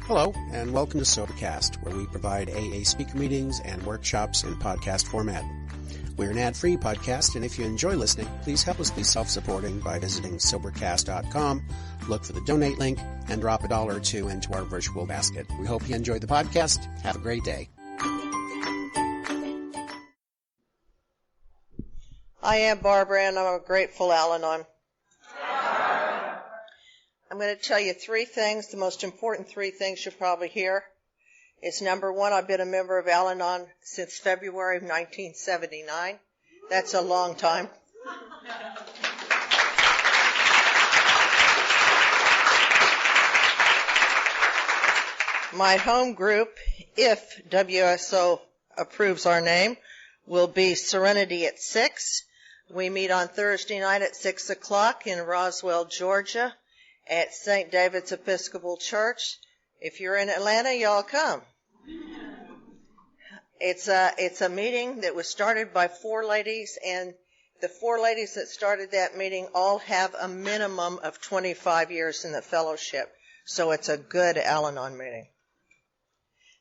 Hello, and welcome to Sobercast, where we provide AA speaker meetings and workshops in podcast format. We're an ad-free podcast, and if you enjoy listening, please help us be self-supporting by visiting Sobercast.com, look for the donate link, and drop $1 or $2 into our virtual basket. We hope you enjoyed the podcast. Have a great day. I am Barbara, and I'm a grateful Al-Anon. I'm going to tell you three things. The most important three things you'll probably hear is, number one, I've been a member of Al-Anon since February of 1979. That's a long time. My home group, if WSO approves our name, will be Serenity at 6. We meet on Thursday night at 6 o'clock in Roswell, Georgia, at St. David's Episcopal Church. If you're in Atlanta, y'all come. It's a meeting that was started by 4 ladies, and the 4 ladies that started that meeting all have a minimum of 25 years in the fellowship. So it's a good Al-Anon meeting.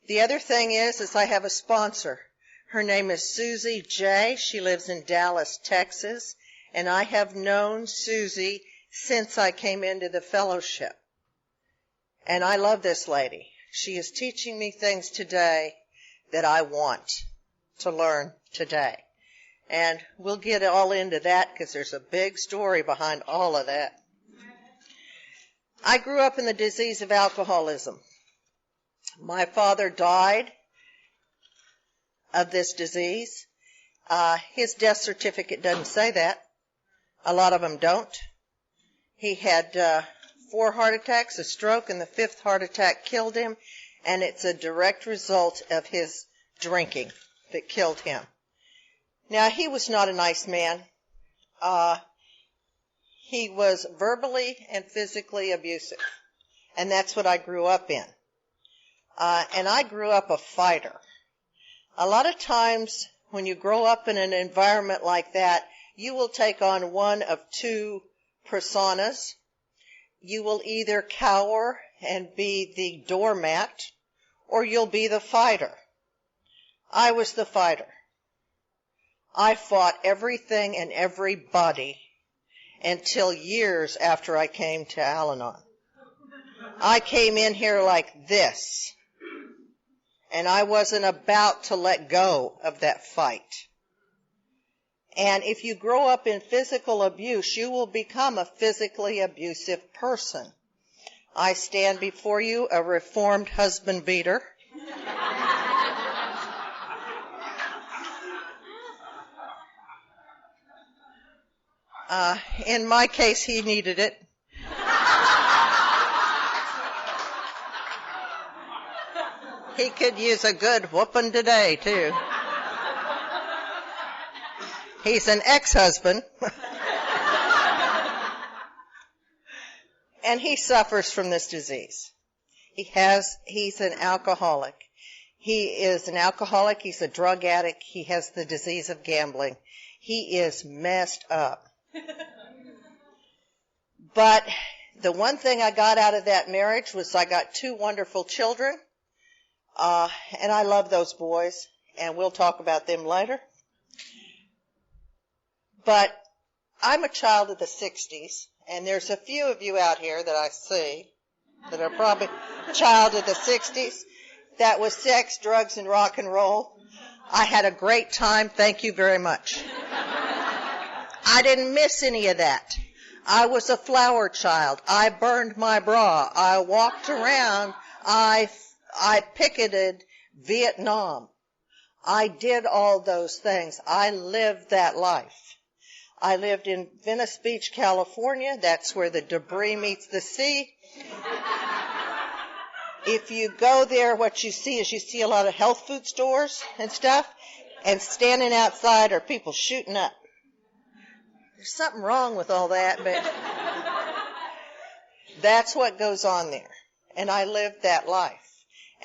The other thing is I have a sponsor. Her name is Susie J. She lives in Dallas, Texas, and I have known Susie since I came into the fellowship. And I love this lady. She is teaching me things today that I want to learn today. And we'll get all into that because there's a big story behind all of that. I grew up in the disease of alcoholism. My father died of this disease. His death certificate doesn't say that. A lot of them don't. He had 4 heart attacks, a stroke, and the 5th heart attack killed him, and it's a direct result of his drinking that killed him. Now, he was not a nice man. He was verbally and physically abusive, and that's what I grew up in. And I grew up a fighter. A lot of times when you grow up in an environment like that, you will take on one of 2 personas. You will either cower and be the doormat, or you'll be the fighter. I was the fighter. I fought everything and everybody until years after I came to Al-Anon. I came in here like this, and I wasn't about to let go of that fight. And if you grow up in physical abuse, you will become a physically abusive person. I stand before you a reformed husband beater. In my case, he needed it. He could use a good whooping today, too. He's an ex-husband, and he suffers from this disease. He's an alcoholic. He is an alcoholic. He's a drug addict. He has the disease of gambling. He is messed up. But the one thing I got out of that marriage was I got 2 wonderful children, and I love those boys, and we'll talk about them later. But I'm a child of the 60s, and there's a few of you out here that I see that are probably child of the 60s. That was sex, drugs, and rock and roll. I had a great time. Thank you very much. I didn't miss any of that. I was a flower child. I burned my bra. I walked around. I picketed Vietnam. I did all those things. I lived that life. I lived in Venice Beach, California. That's where the debris meets the sea. If you go there, what you see is a lot of health food stores and stuff, and standing outside are people shooting up. There's something wrong with all that, but that's what goes on there. And I lived that life.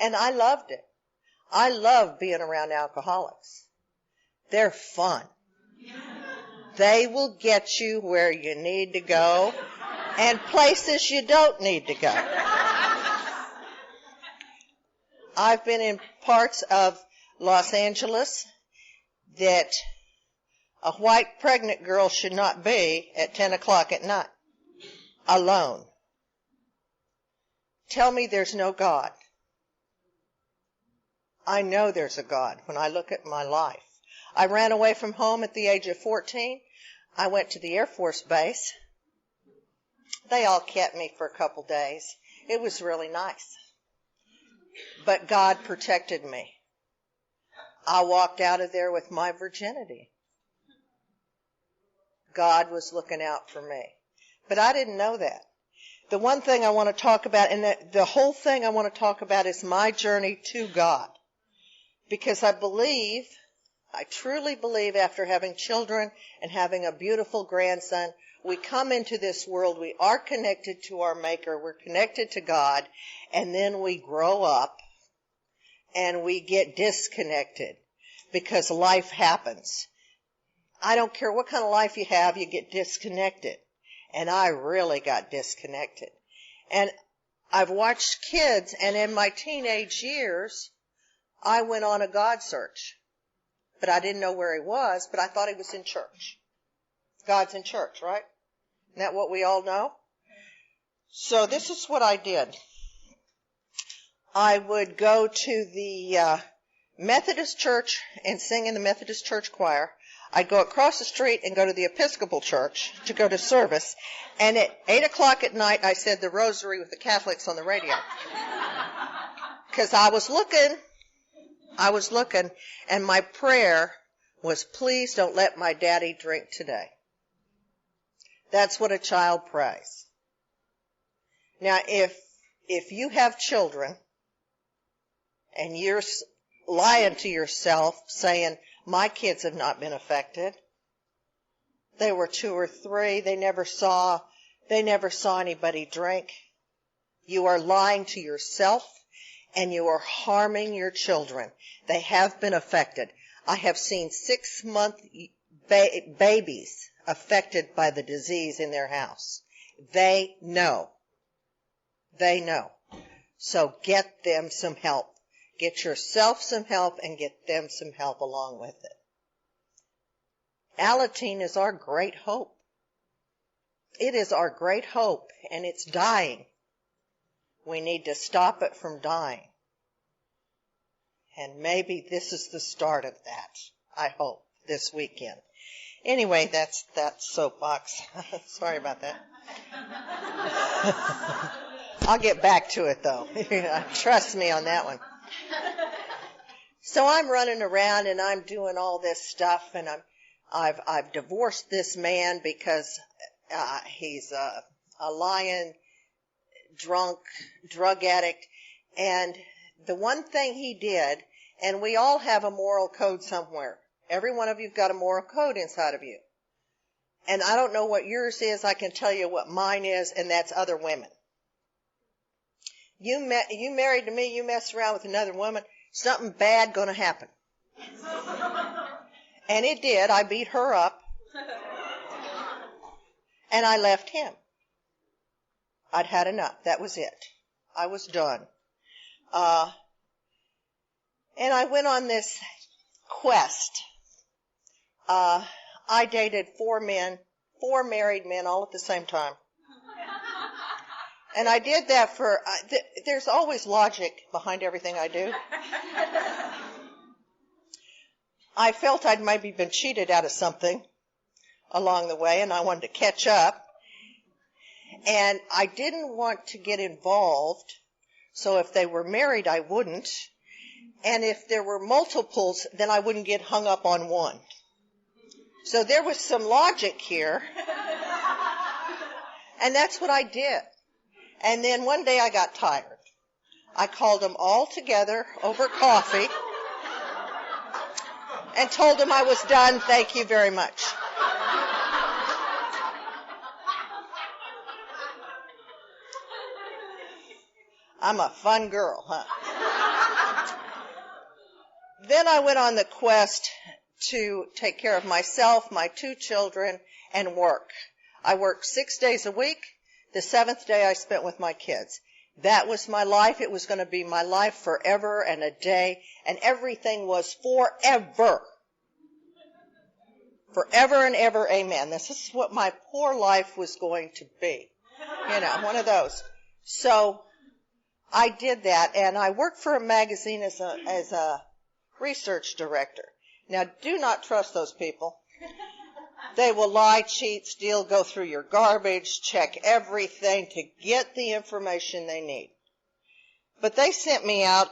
And I loved it. I love being around alcoholics. They're fun. They will get you where you need to go and places you don't need to go. I've been in parts of Los Angeles that a white pregnant girl should not be at 10 o'clock at night, alone. Tell me there's no God. I know there's a God when I look at my life. I ran away from home at the age of 14. I went to the Air Force Base. They all kept me for a couple days. It was really nice. But God protected me. I walked out of there with my virginity. God was looking out for me. But I didn't know that. The one thing I want to talk about, and the whole thing I want to talk about, is my journey to God. Because I truly believe after having children and having a beautiful grandson, we come into this world, we are connected to our Maker, we're connected to God, and then we grow up and we get disconnected because life happens. I don't care what kind of life you have, you get disconnected. And I really got disconnected. And I've watched kids, and in my teenage years, I went on a God search. But I didn't know where he was, but I thought he was in church. God's in church, right? Isn't that what we all know? So this is what I did. I would go to the Methodist church and sing in the Methodist church choir. I'd go across the street and go to the Episcopal church to go to service. And at 8 o'clock at night, I said the rosary with the Catholics on the radio. Because I was looking, and my prayer was, please don't let my daddy drink today. That's what a child prays. Now, if you have children, and you're lying to yourself saying, my kids have not been affected. They were 2 or 3. They never saw anybody drink. You are lying to yourself, and you are harming your children. They have been affected. I have seen 6-month babies affected by the disease in their house. They know. They know. So get them some help. Get yourself some help and get them some help along with it. AlAnon is our great hope. It is our great hope, and it's dying. We need to stop it from dying. And maybe this is the start of that, I hope, this weekend. Anyway, that's that soapbox. Sorry about that. I'll get back to it, though. Trust me on that one. So I'm running around and I'm doing all this stuff, and I've divorced this man because he's a lying, drunk, drug addict. And the one thing he did, and we all have a moral code somewhere. Every one of you've got a moral code inside of you. And I don't know what yours is. I can tell you what mine is, and that's other women. You married to me, you mess around with another woman, something bad going to happen. And it did. I beat her up. And I left him. I'd had enough. That was it. I was done. And I went on this quest. I dated 4 married men all at the same time. And I did that for, there's always logic behind everything I do. I felt I'd maybe been cheated out of something along the way, and I wanted to catch up. And I didn't want to get involved, so if they were married, I wouldn't. And if there were multiples, then I wouldn't get hung up on one. So there was some logic here. And that's what I did. And then one day I got tired. I called them all together over coffee and told them I was done. Thank you very much. I'm a fun girl, huh? Then I went on the quest to take care of myself, my 2 children, and work. I worked 6 days a week. The 7th day I spent with my kids. That was my life. It was going to be my life forever and a day, and everything was forever. Forever and ever, amen. This is what my poor life was going to be. You know, one of those. So I did that, and I worked for a magazine as a research director. Now, do not trust those people. They will lie, cheat, steal, go through your garbage, check everything to get the information they need. But they sent me out.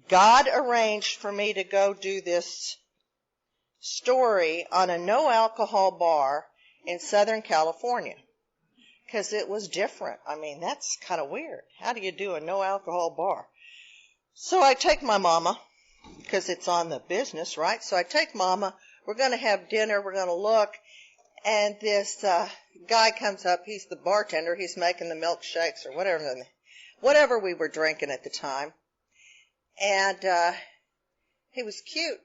God arranged for me to go do this story on a no-alcohol bar in Southern California because it was different. I mean, that's kind of weird. How do you do a no-alcohol bar? So I take my mama because it's on the business, right? So I take mama. We're going to have dinner. We're going to look. And this guy comes up. He's the bartender. He's making the milkshakes or whatever we were drinking at the time. And he was cute.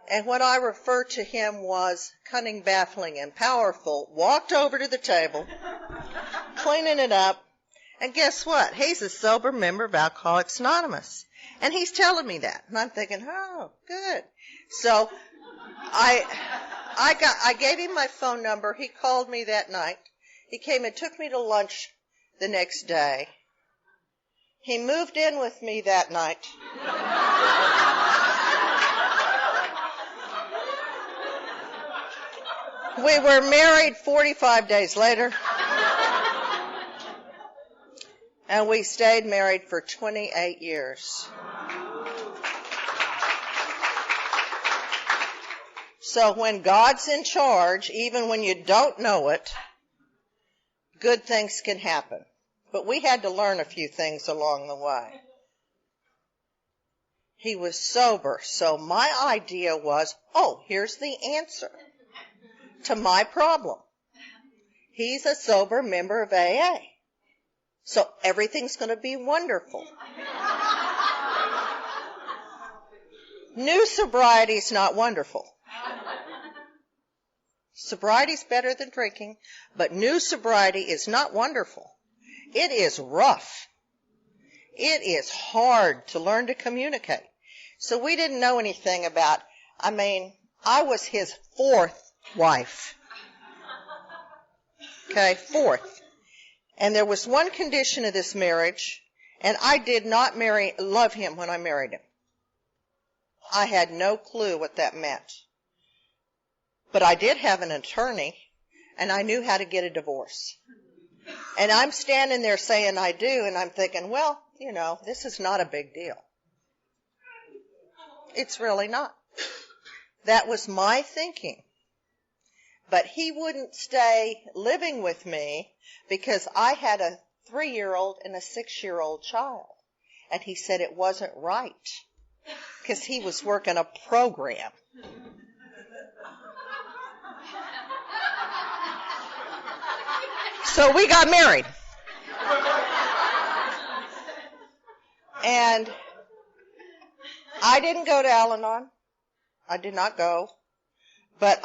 And what I referred to him was cunning, baffling, and powerful. Walked over to the table, cleaning it up. And guess what? He's a sober member of Alcoholics Anonymous. And he's telling me that. And I'm thinking, oh, good. So I gave him my phone number. He called me that night. He came and took me to lunch the next day. He moved in with me that night. We were married 45 days later. And we stayed married for 28 years. So when God's in charge, even when you don't know it, good things can happen. But we had to learn a few things along the way. He was sober, so my idea was, oh, here's the answer to my problem. He's a sober member of AA. So everything's going to be wonderful. New sobriety's not wonderful. Sobriety's better than drinking, but new sobriety is not wonderful. It is rough. It is hard to learn to communicate. So we didn't know anything about, I was his fourth wife. Okay, fourth. And there was one condition of this marriage, and I did not love him when I married him. I had no clue what that meant. But I did have an attorney, and I knew how to get a divorce. And I'm standing there saying I do, and I'm thinking, well, you know, this is not a big deal. It's really not. That was my thinking. But he wouldn't stay living with me because I had a 3-year-old and a 6-year-old child. And he said it wasn't right because he was working a program. So we got married. And I didn't go to Al-Anon. I did not go. But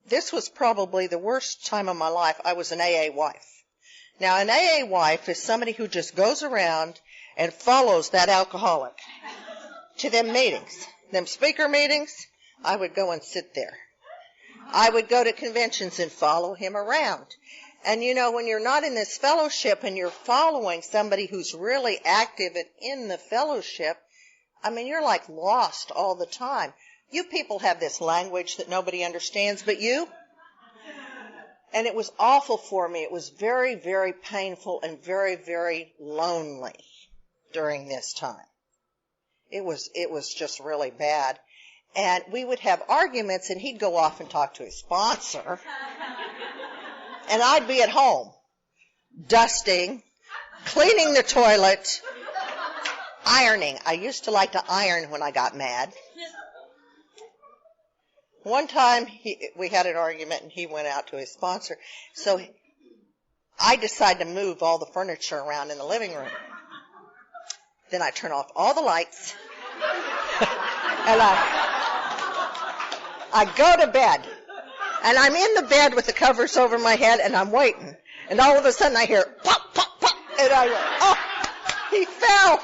this was probably the worst time of my life. I was an AA wife. Now, an AA wife is somebody who just goes around and follows that alcoholic to them meetings. Them speaker meetings, I would go and sit there. I would go to conventions and follow him around. And you know, when you're not in this fellowship and you're following somebody who's really active and in the fellowship, you're like lost all the time. You people have this language that nobody understands but you. And it was awful for me. It was very, very painful and very, very lonely during this time. It was just really bad. And we would have arguments and he'd go off and talk to his sponsor. And I'd be at home, dusting, cleaning the toilet, ironing. I used to like to iron when I got mad. One time we had an argument and he went out to his sponsor. So I decided to move all the furniture around in the living room. Then I turn off all the lights and I go to bed. And I'm in the bed with the covers over my head and I'm waiting. And all of a sudden I hear pop, pop, pop. And I went, oh, he fell.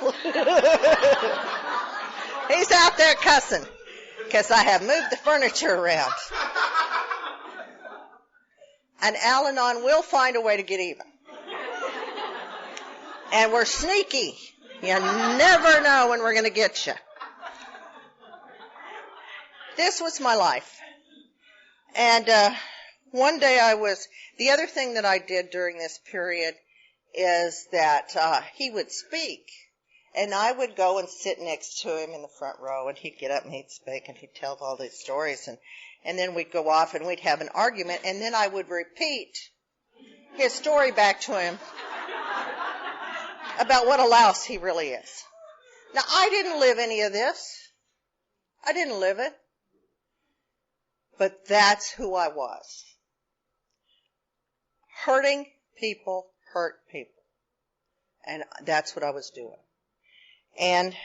He's out there cussing because I have moved the furniture around. And Al-Anon will find a way to get even. And we're sneaky. You never know when we're going to get you. This was my life. And one day the other thing that I did during this period is that he would speak. And I would go and sit next to him in the front row, and he'd get up and he'd speak, and he'd tell all these stories. And then we'd go off and we'd have an argument, and then I would repeat his story back to him about what a louse he really is. Now, I didn't live any of this. I didn't live it. But that's who I was. Hurting people hurt people. And that's what I was doing. And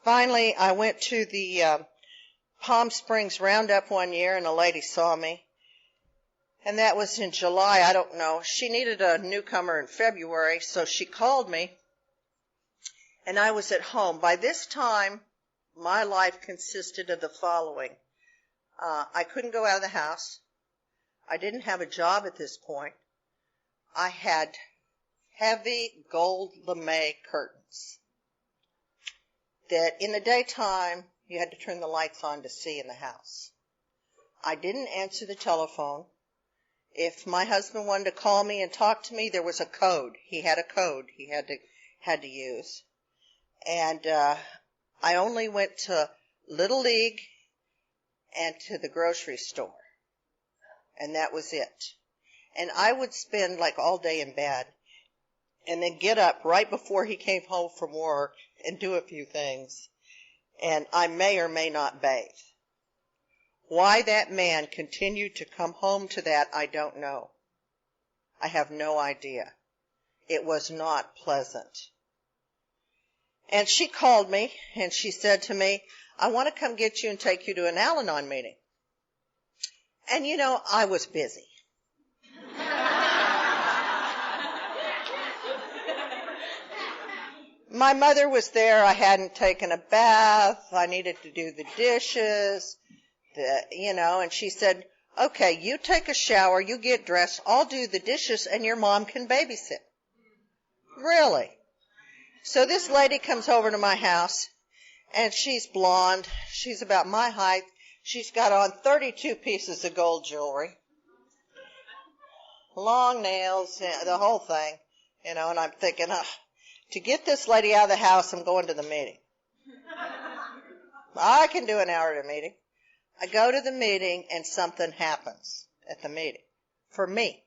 finally, I went to the Palm Springs Roundup one year, and a lady saw me. And that was in July, I don't know. She needed a newcomer in February, so she called me. And I was at home. By this time, my life consisted of the following. I couldn't go out of the house. I didn't have a job at this point. I had heavy gold lame curtains that in the daytime you had to turn the lights on to see in the house. I didn't answer the telephone. If my husband wanted to call me and talk to me, there was a code. He had a code he had to use. And I only went to Little League and to the grocery store. And that was it. And I would spend like all day in bed and then get up right before he came home from work and do a few things. And I may or may not bathe. Why that man continued to come home to that, I don't know. I have no idea. It was not pleasant. And she called me and she said to me, I want to come get you and take you to an Al-Anon meeting. And you know, I was busy. My mother was there. I hadn't taken a bath. I needed to do the dishes, and she said, okay, you take a shower, you get dressed, I'll do the dishes, and your mom can babysit. Really? So this lady comes over to my house, and she's blonde. She's about my height. She's got on 32 pieces of gold jewelry, long nails, the whole thing, and I'm thinking, to get this lady out of the house, I'm going to the meeting. I can do an hour at a meeting. I go to the meeting, and something happens at the meeting for me.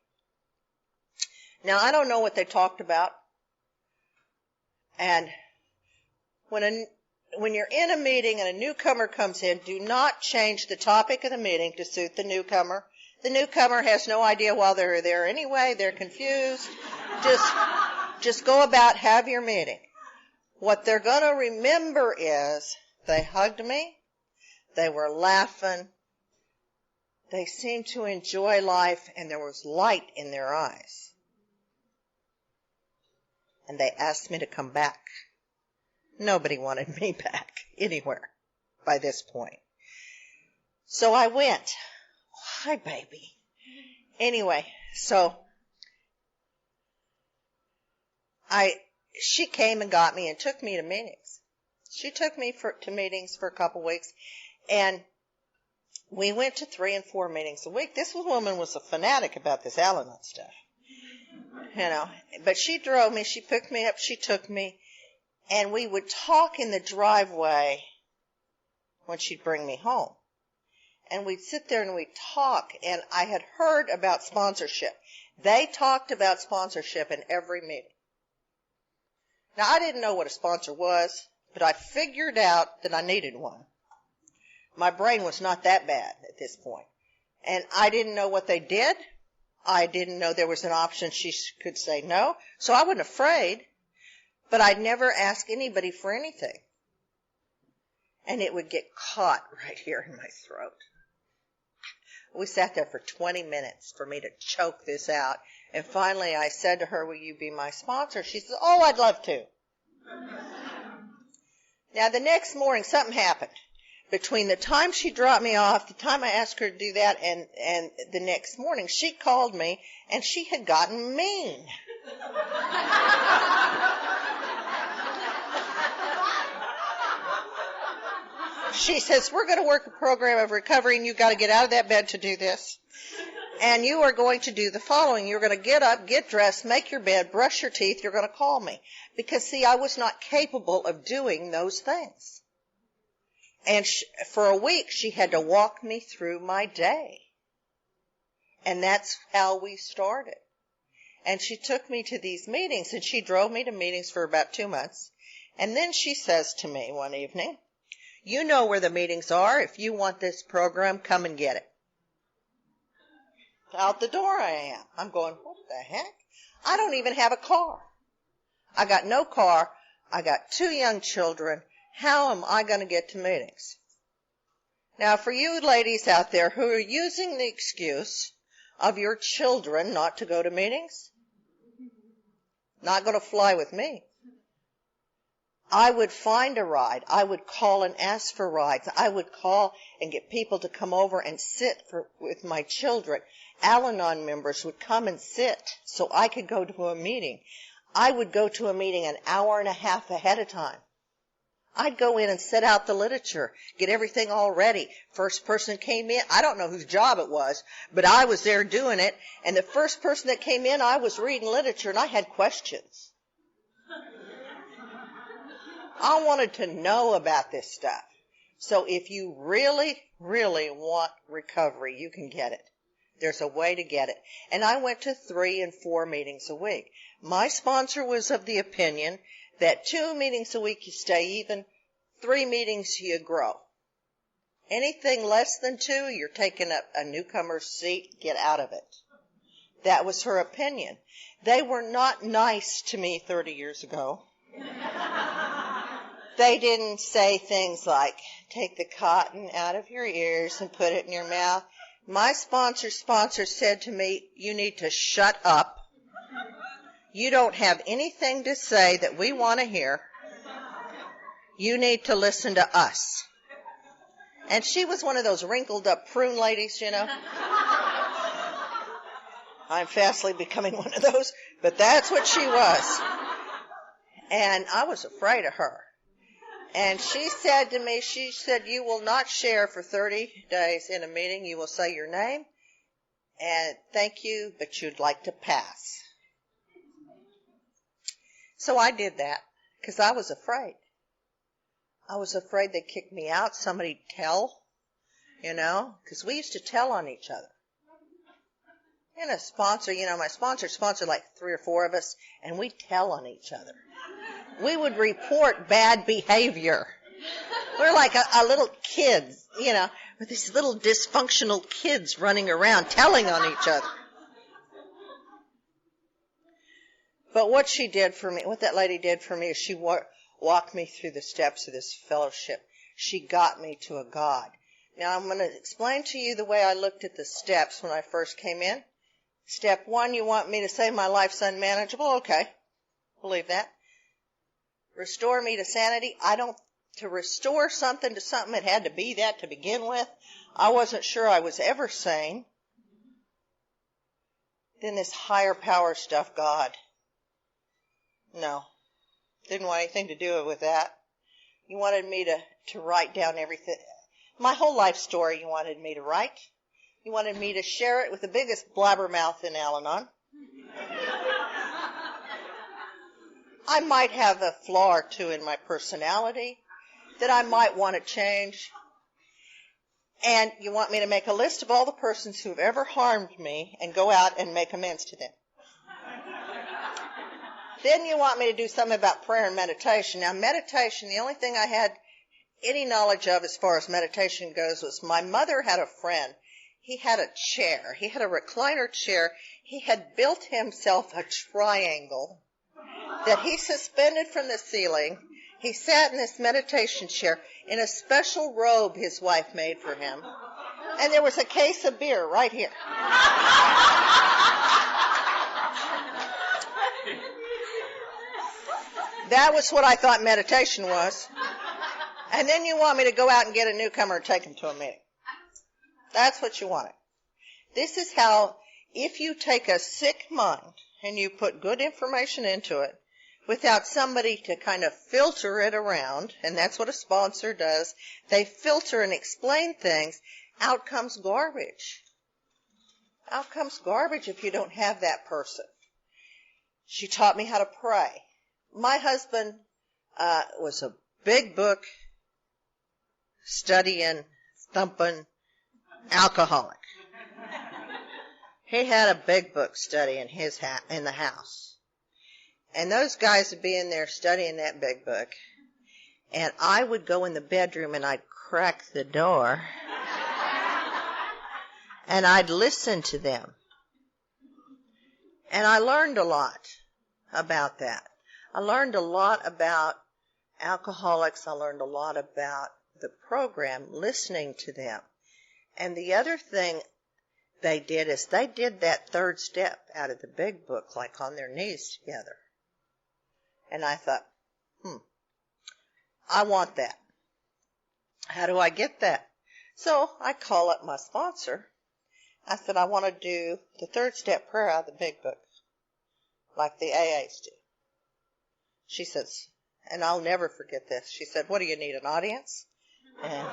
Now, I don't know what they talked about. And when you're in a meeting and a newcomer comes in, do not change the topic of the meeting to suit the newcomer. The newcomer has no idea why they're there anyway. They're confused. Just go about, have your meeting. What they're going to remember is they hugged me. They were laughing. They seemed to enjoy life, and there was light in their eyes. And they asked me to come back. Nobody wanted me back anywhere by this point. So I went. Hi, baby. Anyway, so she came and got me and took me to meetings. She took me to meetings for a couple weeks, and we went to 3 and 4 meetings a week. This woman was a fanatic about this Al-Anon stuff, But she drove me, she picked me up, she took me, and we would talk in the driveway when she'd bring me home. And we'd sit there and we'd talk, and I had heard about sponsorship. They talked about sponsorship in every meeting. Now, I didn't know what a sponsor was, but I figured out that I needed one. My brain was not that bad at this point. And I didn't know what they did. I didn't know there was an option she could say no. So I wasn't afraid, but I'd never ask anybody for anything. And it would get caught right here in my throat. We sat there for 20 minutes for me to choke this out. And finally I said to her, will you be my sponsor? She said, oh, I'd love to. Now, the next morning, something happened. Between the time she dropped me off, the time I asked her to do that, and the next morning, she called me, and she had gotten mean. She says, we're going to work a program of recovery, and you've got to get out of that bed to do this. And you are going to do the following. You're going to get up, get dressed, make your bed, brush your teeth. You're going to call me. Because, see, I was not capable of doing those things. And for a week, she had to walk me through my day. And that's how we started. And she took me to these meetings, and she drove me to meetings for about 2 months. And then she says to me one evening, you know where the meetings are. If you want this program, come and get it. Out the door I am. I'm going, what the heck? I don't even have a car. I got no car. I got 2 young children. How am I going to get to meetings? Now, for you ladies out there who are using the excuse of your children not to go to meetings, not going to fly with me. I would find a ride. I would call and ask for rides. I would call and get people to come over and sit with my children. Al-Anon members would come and sit so I could go to a meeting. I would go to a meeting an hour and a half ahead of time. I'd go in and set out the literature, get everything all ready. First person came in, I don't know whose job it was, but I was there doing it. And the first person that came in, I was reading literature, and I had questions. I wanted to know about this stuff. So if you really, really want recovery, you can get it. There's a way to get it. And I went to 3 and 4 meetings a week. My sponsor was of the opinion that 2 meetings a week you stay even, 3 meetings you grow. Anything less than 2, you're taking up a newcomer's seat, get out of it. That was her opinion. They were not nice to me 30 years ago. They didn't say things like, take the cotton out of your ears and put it in your mouth. My sponsor said to me, you need to shut up. You don't have anything to say that we want to hear. You need to listen to us. And she was one of those wrinkled up prune ladies, you know. I'm fastly becoming one of those, but that's what she was. And I was afraid of her. And she said to me, she said, you will not share for 30 days in a meeting. You will say your name and thank you, but you'd like to pass. So I did that because I was afraid. I was afraid they'd kick me out. Somebody'd tell, you know, because we used to tell on each other. And a sponsor, you know, my sponsor sponsored like 3 or 4 of us, and we'd tell on each other. We would report bad behavior. We're like a little kids, you know, with these little dysfunctional kids running around telling on each other. But what she did for me, what that lady did for me is she walked me through the steps of this fellowship. She got me to a God. Now I'm going to explain to you the way I looked at the steps when I first came in. Step 1, you want me to say my life's unmanageable? Okay, believe that. Restore me to sanity. To restore something to something, it had to be that to begin with. I wasn't sure I was ever sane. Then this higher power stuff, God. No. Didn't want anything to do with that. You wanted me to write down everything. My whole life story you wanted me to write. You wanted me to share it with the biggest blabbermouth in Al-Anon. I might have a flaw or 2 in my personality that I might want to change. And you want me to make a list of all the persons who have ever harmed me and go out and make amends to them. Then you want me to do something about prayer and meditation. Now, meditation, the only thing I had any knowledge of as far as meditation goes was my mother had a friend. He had a chair. He had a recliner chair. He had built himself a triangle that he suspended from the ceiling. He sat in this meditation chair in a special robe his wife made for him. And there was a case of beer right here. That was what I thought meditation was. And then you want me to go out and get a newcomer and take them to a meeting. That's what you wanted. This is how, if you take a sick mind and you put good information into it without somebody to kind of filter it around, and that's what a sponsor does, they filter and explain things, out comes garbage. Out comes garbage if you don't have that person. She taught me how to pray. My husband was a big book studying, thumping alcoholic. He had a big book study in the house. And those guys would be in there studying that big book. And I would go in the bedroom and I'd crack the door. And I'd listen to them. And I learned a lot about that. I learned a lot about alcoholics. I learned a lot about the program, listening to them. And the other thing they did is they did that third step out of the big book, like on their knees together. And I thought, I want that. How do I get that? So I call up my sponsor. I said, I want to do the third step prayer out of the big book, like the AAs do. She says, and I'll never forget this, she said, what do you need, an audience? And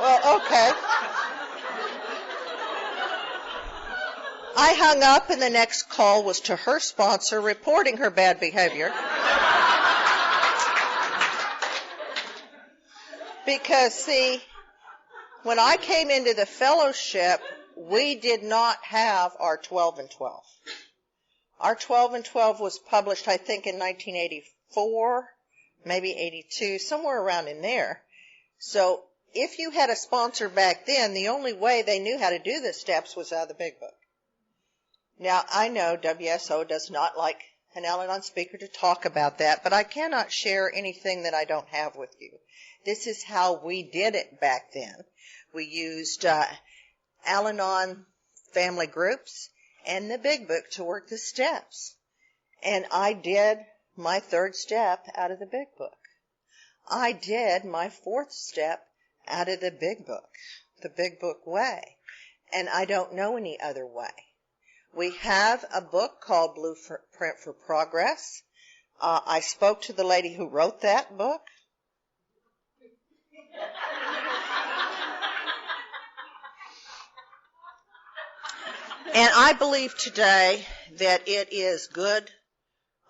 well, okay. I hung up, and the next call was to her sponsor reporting her bad behavior. Because, see, when I came into the fellowship, we did not have our 12 and 12. Our 12 and 12 was published, I think, in 1984, maybe 82, somewhere around in there. So if you had a sponsor back then, the only way they knew how to do the steps was out of the big book. Now, I know WSO does not like an Al-Anon speaker to talk about that, but I cannot share anything that I don't have with you. This is how we did it back then. We used Al-Anon family groups and the big book to work the steps. And I did my third step out of the big book. I did my fourth step out of the big book way. And I don't know any other way. We have a book called Blueprint for Progress. I spoke to the lady who wrote that book. And I believe today that it is good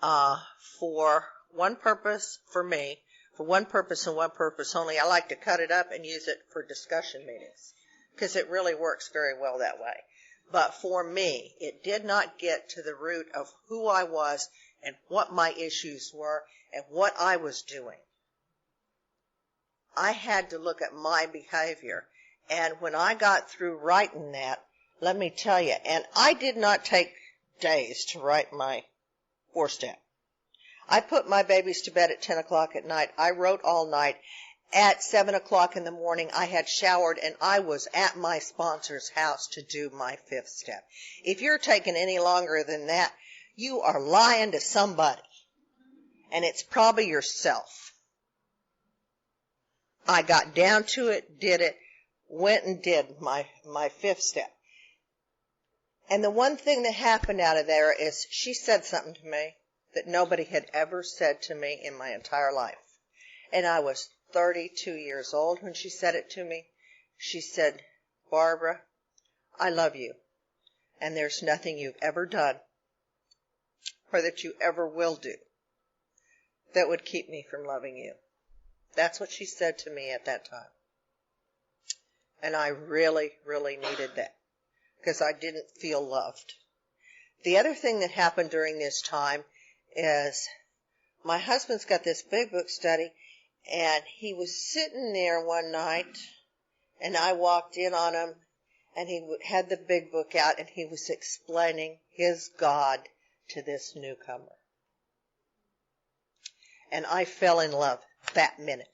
for one purpose for me, for one purpose and one purpose only. I like to cut it up and use it for discussion meetings because it really works very well that way. But for me, it did not get to the root of who I was and what my issues were and what I was doing. I had to look at my behavior. And when I got through writing that, let me tell you, and I did not take days to write my 4-step. I put my babies to bed at 10 o'clock at night. I wrote all night. At 7 o'clock in the morning, I had showered, and I was at my sponsor's house to do my 5th step. If you're taking any longer than that, you are lying to somebody, and it's probably yourself. I got down to it, did it, went and did my 5th step. And the one thing that happened out of there is she said something to me that nobody had ever said to me in my entire life. And I was 32 years old when she said it to me. She said, Barbara, I love you. And there's nothing you've ever done or that you ever will do that would keep me from loving you. That's what she said to me at that time. And I really, really needed that because I didn't feel loved. The other thing that happened during this time is my husband's got this big book study, and he was sitting there one night, and I walked in on him, and he had the big book out, and he was explaining his God to this newcomer. And I fell in love that minute.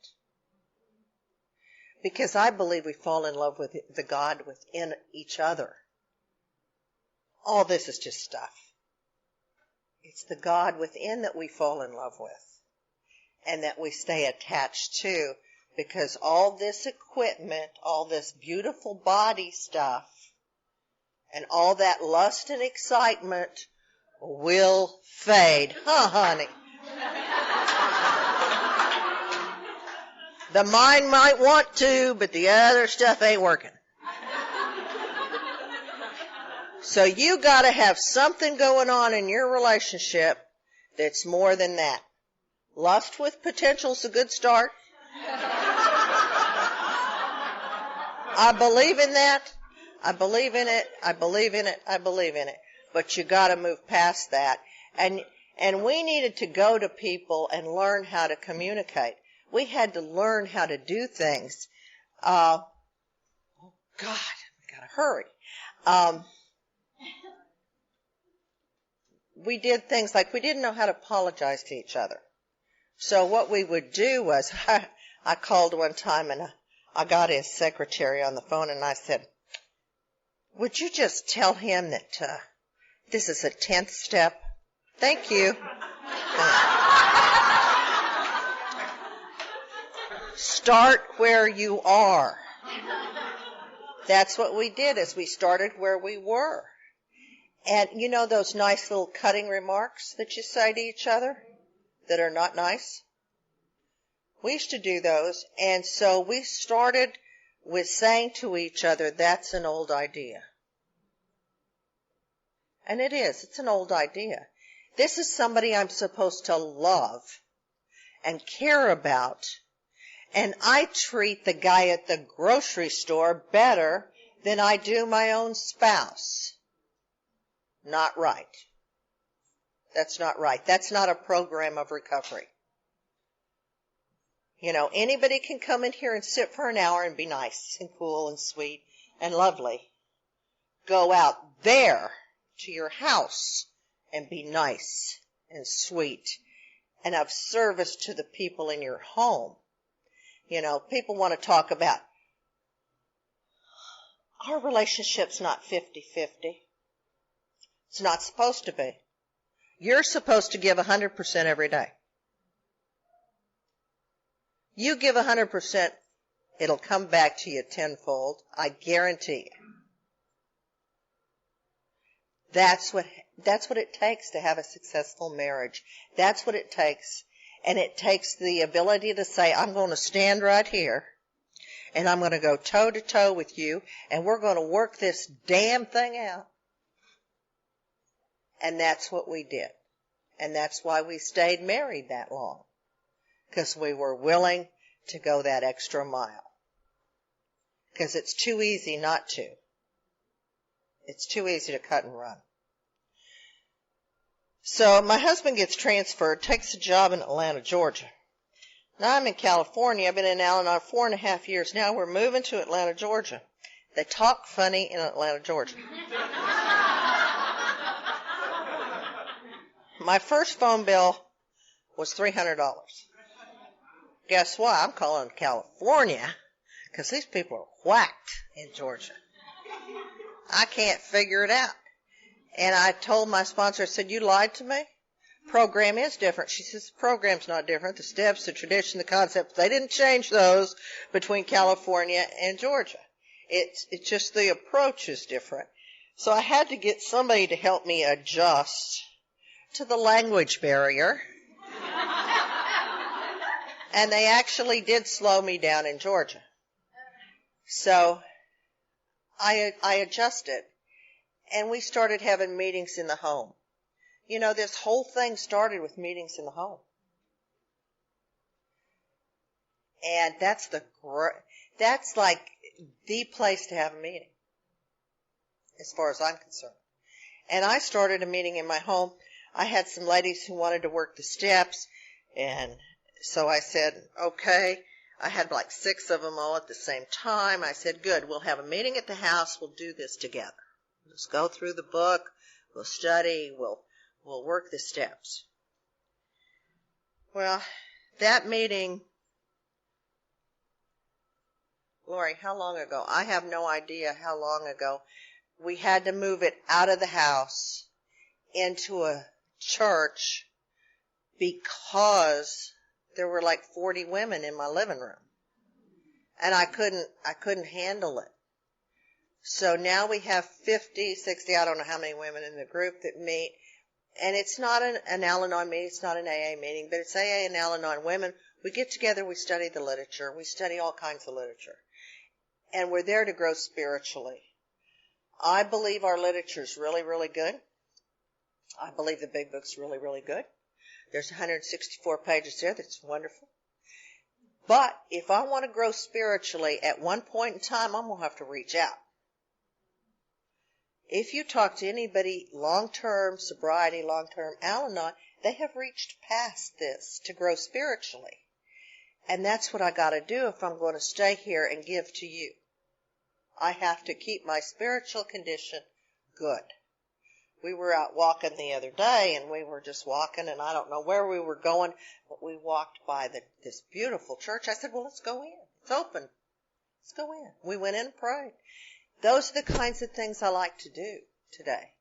Because I believe we fall in love with the God within each other. All this is just stuff. It's the God within that we fall in love with and that we stay attached to, because all this equipment, all this beautiful body stuff, and all that lust and excitement will fade. Huh, honey? The mind might want to, but the other stuff ain't working. So you got to have something going on in your relationship that's more than that. Lust with potential is a good start. I believe in that. I believe in it. I believe in it. I believe in it. But you got to move past that. And we needed to go to people and learn how to communicate. We had to learn how to do things. Oh, God, I got to hurry. We did things like we didn't know how to apologize to each other. So what we would do was, I called one time and I got his secretary on the phone and I said, would you just tell him that this is a 10th step? Thank you. Start where you are. That's what we did, is we started where we were. And you know those nice little cutting remarks that you say to each other that are not nice? We used to do those, and so we started with saying to each other, that's an old idea. And it is. It's an old idea. This is somebody I'm supposed to love and care about, and I treat the guy at the grocery store better than I do my own spouse. Not right. That's not right. That's not a program of recovery. You know, anybody can come in here and sit for an hour and be nice and cool and sweet and lovely. Go out there to your house and be nice and sweet and of service to the people in your home. You know, people want to talk about our relationship's not 50-50. It's not supposed to be. You're supposed to give 100% every day. You give 100%, it'll come back to you tenfold. I guarantee you. That's what it takes to have a successful marriage. That's what it takes. And it takes the ability to say, I'm going to stand right here, and I'm going to go toe to toe with you, and we're going to work this damn thing out. And that's what we did. And that's why we stayed married that long. Because we were willing to go that extra mile. Because it's too easy not to. It's too easy to cut and run. So my husband gets transferred, takes a job in Atlanta, Georgia. Now I'm in California. I've been in Al-Anon 4.5 years now. We're moving to Atlanta, Georgia. They talk funny in Atlanta, Georgia. My first phone bill was $300. Guess what? I'm calling California because these people are whacked in Georgia. I can't figure it out. And I told my sponsor, I said, you lied to me? Program is different. She says, the program's not different. The steps, the tradition, the concept, they didn't change those between California and Georgia. It's just the approach is different. So I had to get somebody to help me adjust to the language barrier. And they actually did slow me down in Georgia. So I adjusted. And we started having meetings in the home. You know, this whole thing started with meetings in the home. And that's like the place to have a meeting, as far as I'm concerned. And I started a meeting in my home. I had some ladies who wanted to work the steps, and so I said, okay. I had like 6 of them all at the same time. I said, good, we'll have a meeting at the house. We'll do this together. Let's go through the book. We'll study. We'll work the steps. Well, that meeting, Lori, how long ago? I have no idea how long ago. We had to move it out of the house into a church because there were like 40 women in my living room. And I couldn't handle it. So now we have 50, 60, I don't know how many women in the group that meet. And it's not an Al-Anon meeting, it's not an AA meeting, but it's AA and Al-Anon women. We get together, we study the literature, we study all kinds of literature. And we're there to grow spiritually. I believe our literature is really, really good. I believe the big book's really, really good. There's 164 pages there. That's wonderful. But if I want to grow spiritually, at one point in time, I'm going to have to reach out. If you talk to anybody long-term sobriety, long-term Al-Anon, they have reached past this to grow spiritually. And that's what I got to do if I'm going to stay here and give to you. I have to keep my spiritual condition good. We were out walking the other day, and we were just walking, and I don't know where we were going, but we walked by this beautiful church. I said, well, let's go in. It's open. Let's go in. We went in and prayed. Those are the kinds of things I like to do today.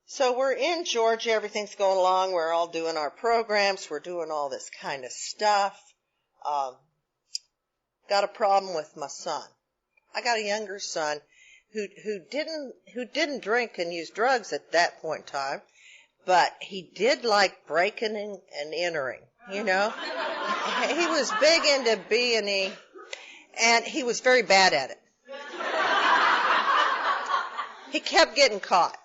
So we're in Georgia. Everything's going along. We're all doing our programs. We're doing all this kind of stuff. Got a problem with my son. I got a younger son who didn't drink and use drugs at that point in time, but he did like breaking and entering, you know. He was big into B&E, and he was very bad at it. He kept getting caught.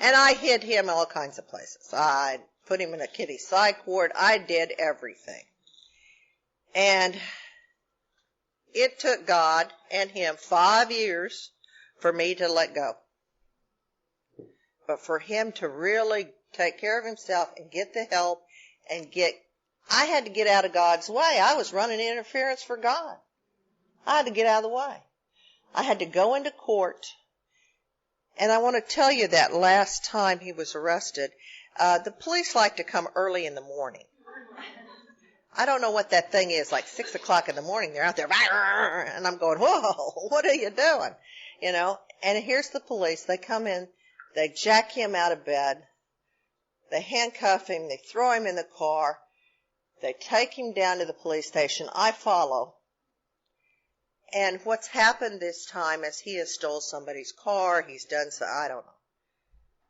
And I hid him all kinds of places. I put him in a kiddie psych ward. I did everything. And it took God and him 5 years for me to let go. But for him to really take care of himself and get the help and I had to get out of God's way. I was running interference for God. I had to get out of the way. I had to go into court. And I want to tell you that last time he was arrested, the police like to come early in the morning. I don't know what that thing is, like 6 o'clock in the morning, they're out there, and I'm going, whoa, what are you doing? You know, and here's the police. They come in, they jack him out of bed, they handcuff him, they throw him in the car, they take him down to the police station. I follow. And what's happened this time is he has stole somebody's car, he's done so, I don't know.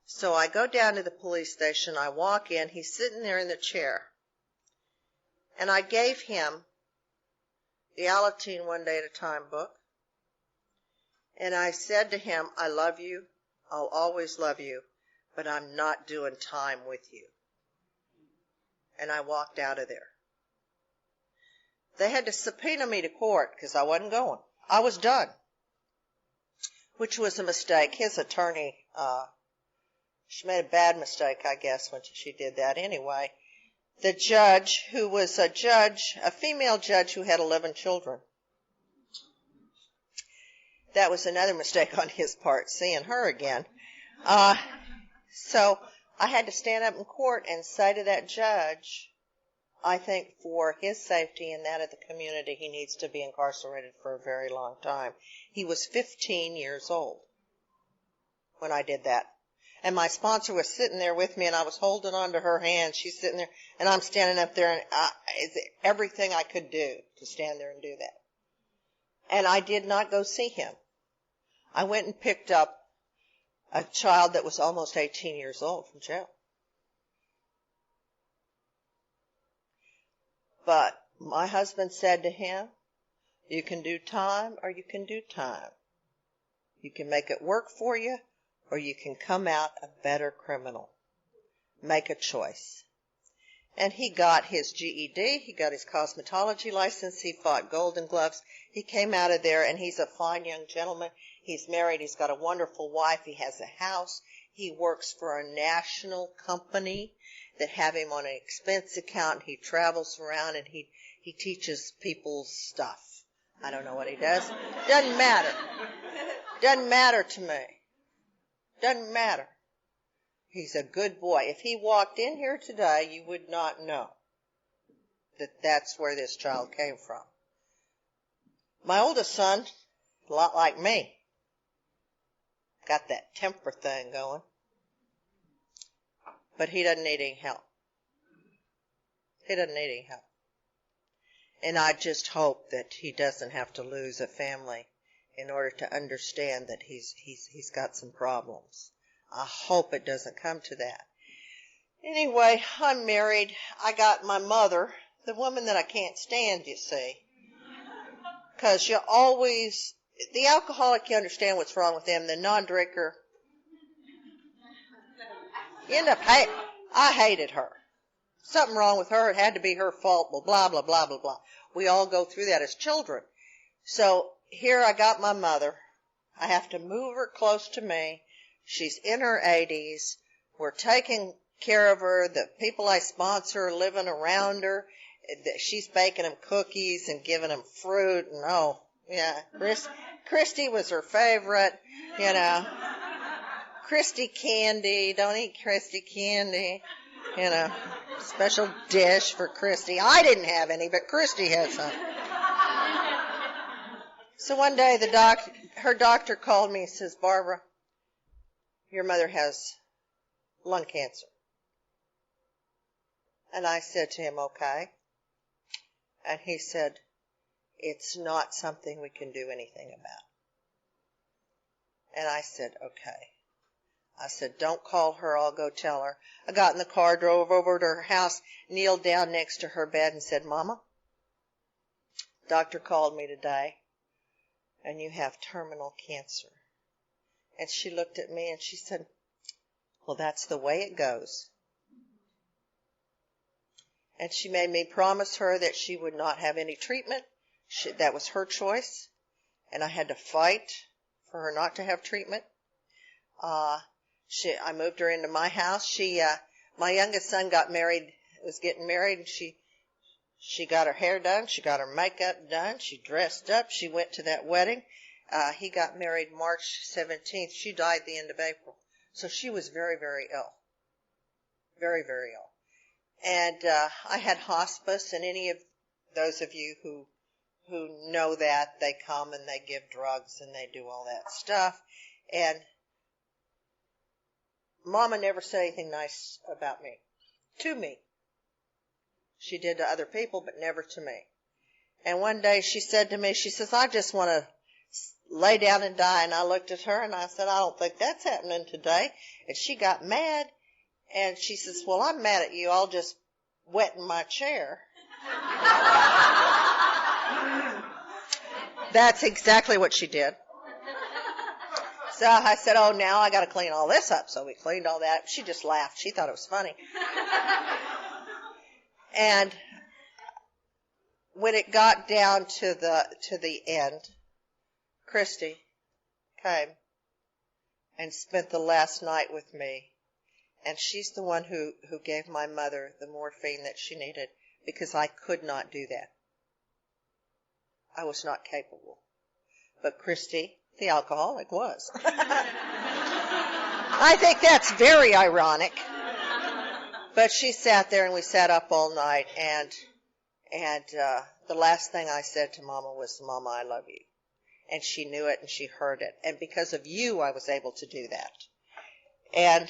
So I go down to the police station, I walk in, he's sitting there in the chair. And I gave him the AlAnon One Day at a Time book. And I said to him, I love you, I'll always love you, but I'm not doing time with you. And I walked out of there. They had to subpoena me to court because I wasn't going. I was done, which was a mistake. His attorney, she made a bad mistake, I guess, when she did that anyway. The judge, who was a female judge who had 11 children. That was another mistake on his part, seeing her again. So I had to stand up in court and say to that judge, I think for his safety and that of the community, he needs to be incarcerated for a very long time. He was 15 years old when I did that. And my sponsor was sitting there with me, and I was holding on to her hand. She's sitting there, and I'm standing up there, and it's everything I could do to stand there and do that. And I did not go see him. I went and picked up a child that was almost 18 years old from jail. But my husband said to him, you can do time or you can do time. You can make it work for you, or you can come out a better criminal. Make a choice. And he got his GED, he got his cosmetology license, he fought Golden Gloves. He came out of there, and he's a fine young gentleman. He's married, he's got a wonderful wife, he has a house. He works for a national company that have him on an expense account. He travels around, and he teaches people stuff. I don't know what he does. Doesn't matter. Doesn't matter to me. Doesn't matter. He's a good boy. If he walked in here today, you would not know that that's where this child came from. My oldest son, a lot like me, got that temper thing going. But he doesn't need any help. He doesn't need any help. And I just hope that he doesn't have to lose a family in order to understand that he's got some problems. I hope it doesn't come to that. Anyway, I'm married. I got my mother, the woman that I can't stand, you see. Because you always, the alcoholic, you understand what's wrong with them. The non-drinker, you end up I hated her. Something wrong with her. It had to be her fault. Blah, blah, blah, blah, blah, blah. We all go through that as children. So here I got my mother. I have to move her close to me. She's in her 80s. We're taking care of her. The people I sponsor are living around her. She's baking them cookies and giving them fruit. And oh, yeah, Christy was her favorite, you know. Christy candy. Don't eat Christy candy. You know, special dish for Christy. I didn't have any, but Christy had some. So one day her doctor called me and says, Barbara, your mother has lung cancer. And I said to him, okay. And he said, it's not something we can do anything about. And I said, okay. I said, don't call her, I'll go tell her. I got in the car, drove over to her house, kneeled down next to her bed and said, Mama, doctor called me today, and you have terminal cancer. And she looked at me and she said, well, that's the way it goes. And she made me promise her that she would not have any treatment. That was her choice, and I had to fight for her not to have treatment. I moved her into my house. My youngest son was getting married, and she got her hair done. She got her makeup done. She dressed up. She went to that wedding. He got married March 17th. She died the end of April. So she was very, very ill. Very, very ill. And I had hospice, and any of those of you who know that, they come and they give drugs and they do all that stuff. And Mama never said anything nice about me. To me. She did to other people, but never to me. And one day she said to me, she says, I just want to lay down and die. And I looked at her and I said, I don't think that's happening today. And she got mad. And she says, well, I'm mad at you. I'll just wet in my chair. That's exactly what she did. So I said, oh, now I got to clean all this up. So we cleaned all that. She just laughed. She thought it was funny. And when it got down to the end, Christy came and spent the last night with me. And she's the one who gave my mother the morphine that she needed, because I could not do that. I was not capable. But Christy, the alcoholic, was. I think that's very ironic. But she sat there and we sat up all night, and the last thing I said to Mama was, Mama, I love you. And she knew it and she heard it. And because of you, I was able to do that. And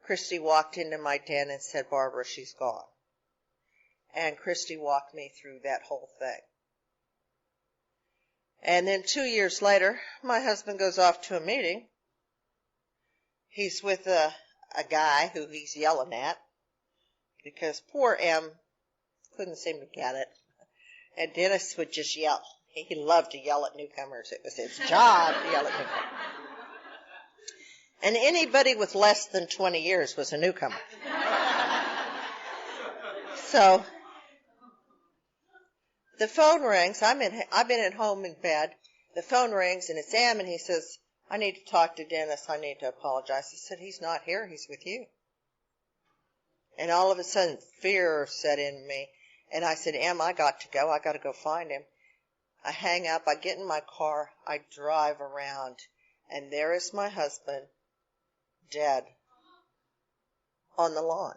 Christy walked into my den and said, Barbara, she's gone. And Christy walked me through that whole thing. And then 2 years later, my husband goes off to a meeting. He's with a guy who he's yelling at, because poor M couldn't seem to get it. And Dennis would just yell. He loved to yell at newcomers. It was his job to yell at newcomers. And anybody with less than 20 years was a newcomer. So the phone rings. I've been at home in bed. The phone rings, and it's Am, and he says, I need to talk to Dennis. I need to apologize. I said, he's not here. He's with you. And all of a sudden, fear set in me. And I said, Am, I got to go. I got to go find him. I hang up. I get in my car. I drive around. And there is my husband, dead, on the lawn.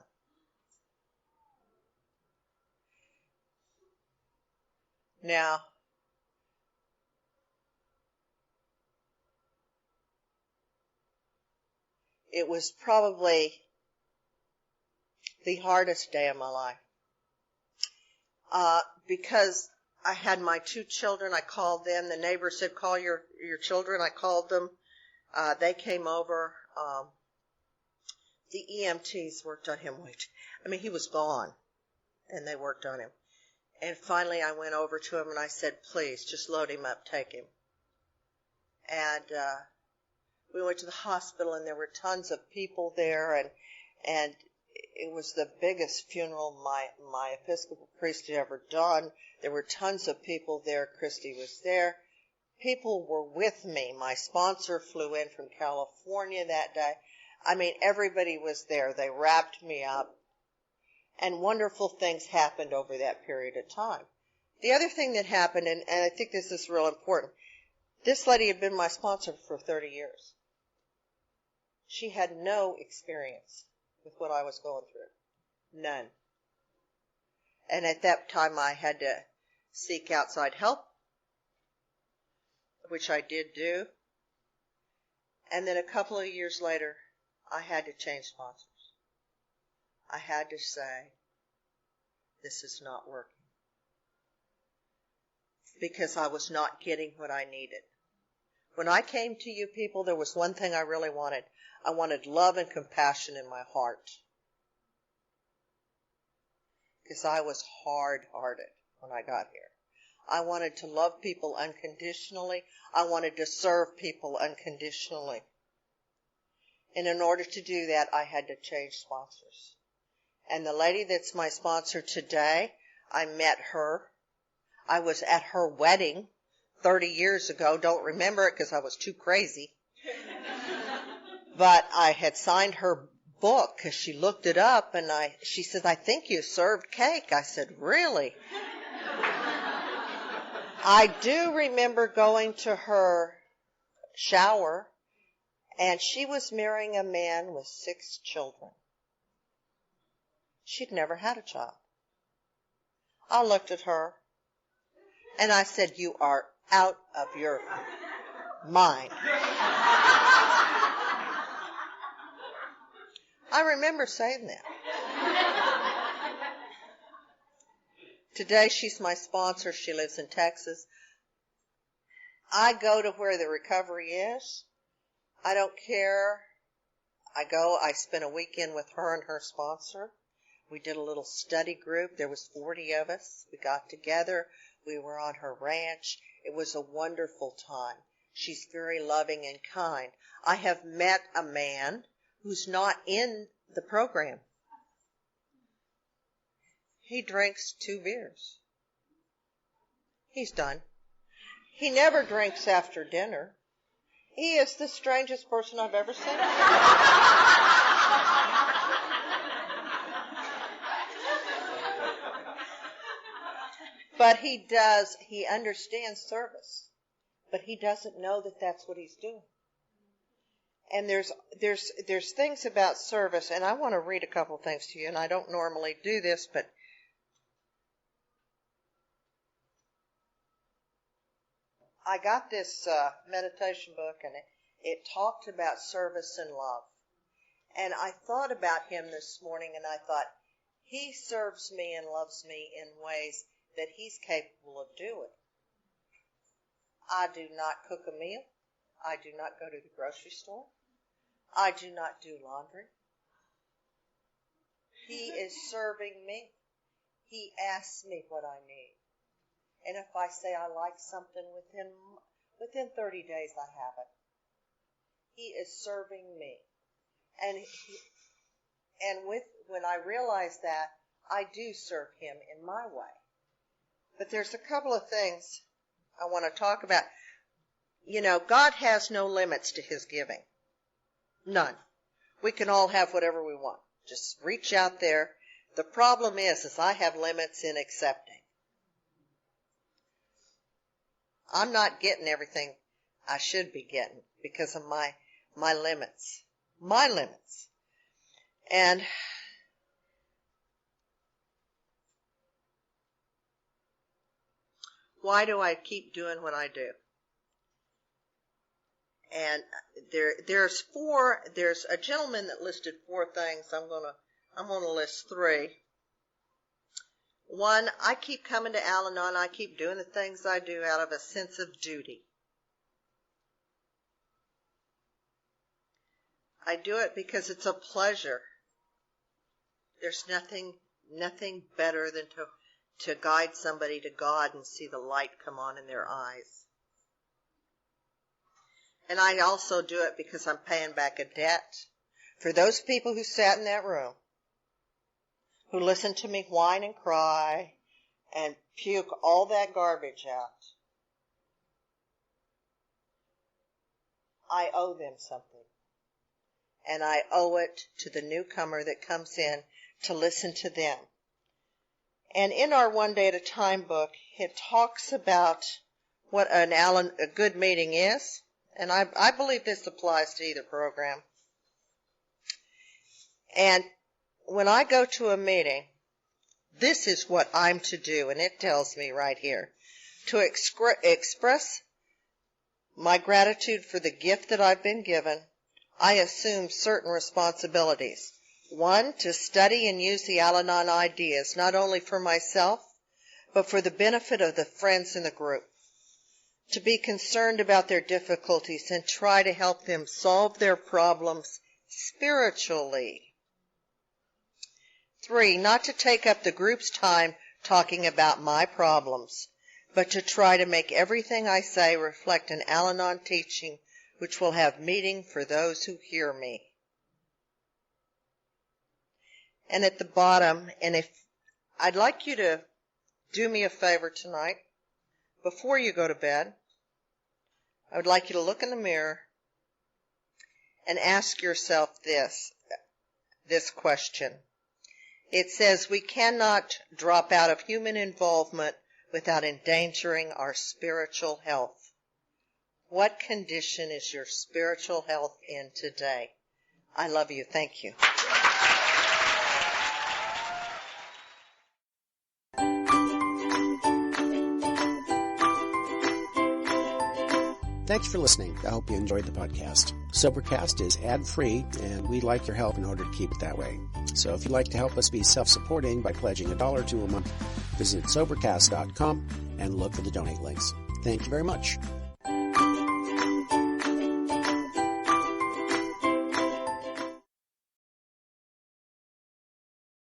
Now, it was probably the hardest day of my life. Because I had my 2 children, I called them. The neighbor said, call your children. I called them. They came over. The EMTs worked on him. He was gone, and they worked on him. And finally I went over to him and I said, please, just load him up, take him. And we went to the hospital, and there were tons of people there, and it was the biggest funeral my Episcopal priest had ever done. There were tons of people there. Christy was there. People were with me. My sponsor flew in from California that day. Everybody was there. They wrapped me up. And wonderful things happened over that period of time. The other thing that happened, and I think this is real important, this lady had been my sponsor for 30 years. She had no experience with what I was going through. None. And at that time I had to seek outside help, which I did do. And then a couple of years later, I had to change sponsors. I had to say, this is not working. Because I was not getting what I needed. When I came to you people, there was one thing I really wanted. I wanted love and compassion in my heart. Because I was hard-hearted when I got here. I wanted to love people unconditionally. I wanted to serve people unconditionally. And in order to do that, I had to change sponsors. And the lady that's my sponsor today, I met her. I was at her wedding 30 years ago. Don't remember it because I was too crazy. But I had signed her book because she looked it up, and she said, I think you served cake. I said, really? I do remember going to her shower, and she was marrying a man with 6 children. She'd never had a child. I looked at her, and I said, you are out of your mind. I remember saying that. Today she's my sponsor. She lives in Texas. I go to where the recovery is. I don't care. I spent a weekend with her and her sponsor. We did a little study group. There was 40 of us. We got together. We were on her ranch. It was a wonderful time. She's very loving and kind. I have met a man who's not in the program. He drinks 2 beers. He's done. He never drinks after dinner. He is the strangest person I've ever seen. But he understands service. But he doesn't know that that's what he's doing. And there's things about service, and I want to read a couple things to you, and I don't normally do this, but I got this meditation book, and it talked about service and love. And I thought about him this morning, and I thought, he serves me and loves me in ways that he's capable of doing. I do not cook a meal. I do not go to the grocery store. I do not do laundry. He is serving me. He asks me what I need. And if I say I like something, within 30 days I have it. He is serving me. And when I realize that, I do serve him in my way. But there's a couple of things I want to talk about. You know, God has no limits to his giving. None. We can all have whatever we want. Just reach out there. The problem is I have limits in accepting. I'm not getting everything I should be getting because of my limits. My limits. And why do I keep doing what I do? And there's a gentleman that listed 4 things. I'm gonna list 3. 1, I keep coming to Al-Anon. I keep doing the things I do out of a sense of duty. I do it because it's a pleasure. There's nothing better than to guide somebody to God and see the light come on in their eyes. And I also do it because I'm paying back a debt for those people who sat in that room, who listened to me whine and cry and puke all that garbage out. I owe them something. And I owe it to the newcomer that comes in to listen to them. And in our One Day at a Time book, it talks about what a good meeting is. And I believe this applies to either program. And when I go to a meeting, this is what I'm to do, and it tells me right here, to express my gratitude for the gift that I've been given. I assume certain responsibilities. 1, to study and use the Al-Anon ideas, not only for myself, but for the benefit of the friends in the group. To be concerned about their difficulties and try to help them solve their problems spiritually. 3, not to take up the group's time talking about my problems, but to try to make everything I say reflect an Al-Anon teaching which will have meaning for those who hear me. And at the bottom, and if I'd like you to do me a favor tonight, before you go to bed, I would like you to look in the mirror and ask yourself this question. It says, we cannot drop out of human involvement without endangering our spiritual health. What condition is your spiritual health in today? I love you. Thank you. Thanks for listening. I hope you enjoyed the podcast. Sobercast is ad-free, and we'd like your help in order to keep it that way. So if you'd like to help us be self-supporting by pledging $1 or $2 a month, visit Sobercast.com and look for the donate links. Thank you very much.